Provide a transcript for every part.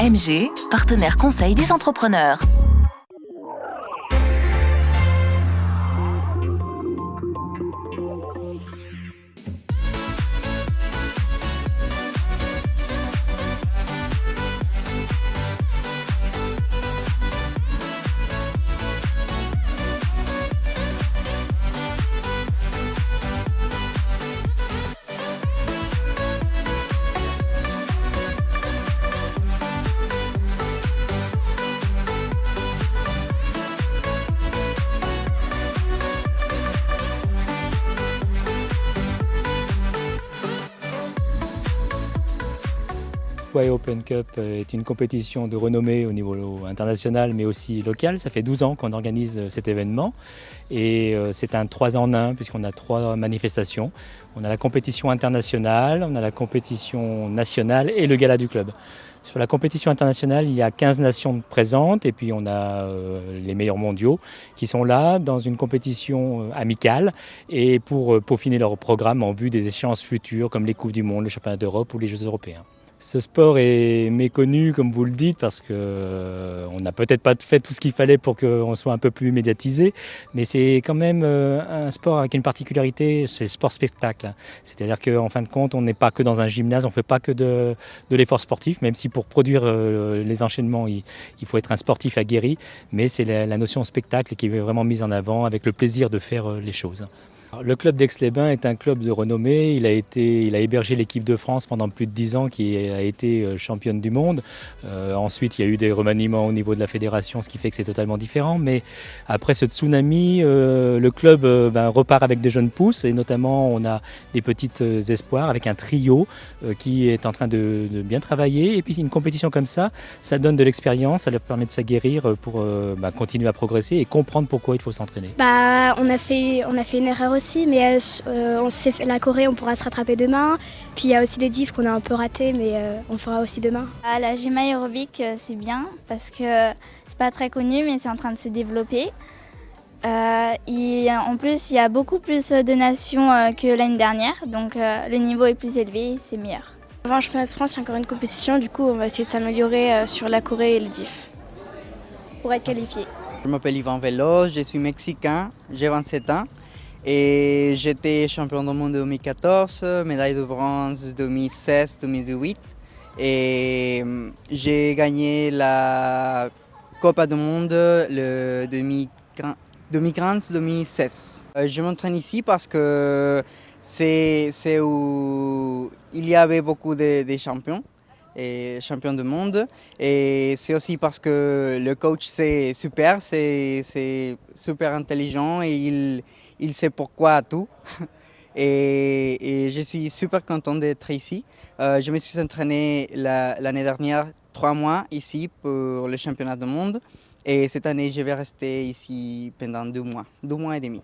MG, partenaire conseil des entrepreneurs. Hawaii Open Cup est une compétition de renommée au niveau international mais aussi local. Ça fait 12 ans qu'on organise cet événement et c'est un 3 en 1 puisqu'on a 3 manifestations. On a la compétition internationale, on a la compétition nationale et le gala du club. Sur la compétition internationale, il y a 15 nations présentes et puis on a les meilleurs mondiaux qui sont là dans une compétition amicale et pour peaufiner leur programme en vue des échéances futures comme les Coupes du Monde, les Championnats d'Europe ou les Jeux européens. Ce sport est méconnu, comme vous le dites, parce qu'on n'a peut-être pas fait tout ce qu'il fallait pour qu'on soit un peu plus médiatisé, mais c'est quand même un sport avec une particularité, c'est le sport spectacle. C'est-à-dire qu'en fin de compte, on n'est pas que dans un gymnase, on ne fait pas que de l'effort sportif, même si pour produire les enchaînements, il faut être un sportif aguerri, mais c'est la notion spectacle qui est vraiment mise en avant avec le plaisir de faire les choses. Le club d'Aix-les-Bains est un club de renommée. Il a hébergé l'équipe de France pendant plus de 10 ans qui a été championne du monde. Ensuite, il y a eu des remaniements au niveau de la fédération, ce qui fait que c'est totalement différent. Mais après ce tsunami, le club repart avec des jeunes pousses et notamment on a des petites espoirs avec un trio qui est en train de bien travailler. Et puis une compétition comme ça donne de l'expérience, ça leur permet de s'aguerrir pour continuer à progresser et comprendre pourquoi il faut s'entraîner. On a fait une erreur aussi, mais on s'est fait la Corée, on pourra se rattraper demain. Puis il y a aussi des diffs qu'on a un peu ratés, mais on fera aussi demain. La gym aérobic, c'est bien parce que c'est pas très connu, mais c'est en train de se développer. En plus, il y a beaucoup plus de nations que l'année dernière, donc le niveau est plus élevé, c'est meilleur. Avant le championnat de France, il y a encore une compétition, du coup on va essayer de s'améliorer sur la Corée et le diff. Pour être qualifié. Je m'appelle Ivan Veloz, je suis mexicain, j'ai 27 ans et j'étais champion du monde 2014, médaille de bronze 2016-2018 et j'ai gagné la Copa du Monde le 2015-2016. Je m'entraîne ici parce que c'est où il y avait beaucoup de champions. Et champion du monde et c'est aussi parce que le coach c'est super intelligent et il sait pourquoi tout et je suis super content d'être ici. Je me suis entraîné l'année dernière 3 mois ici pour le championnat du monde et cette année je vais rester ici pendant 2 mois et demi.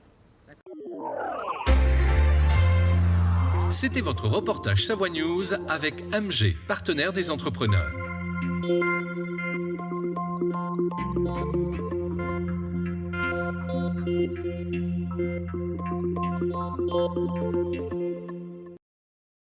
C'était votre reportage Savoie News avec MG, partenaire des entrepreneurs.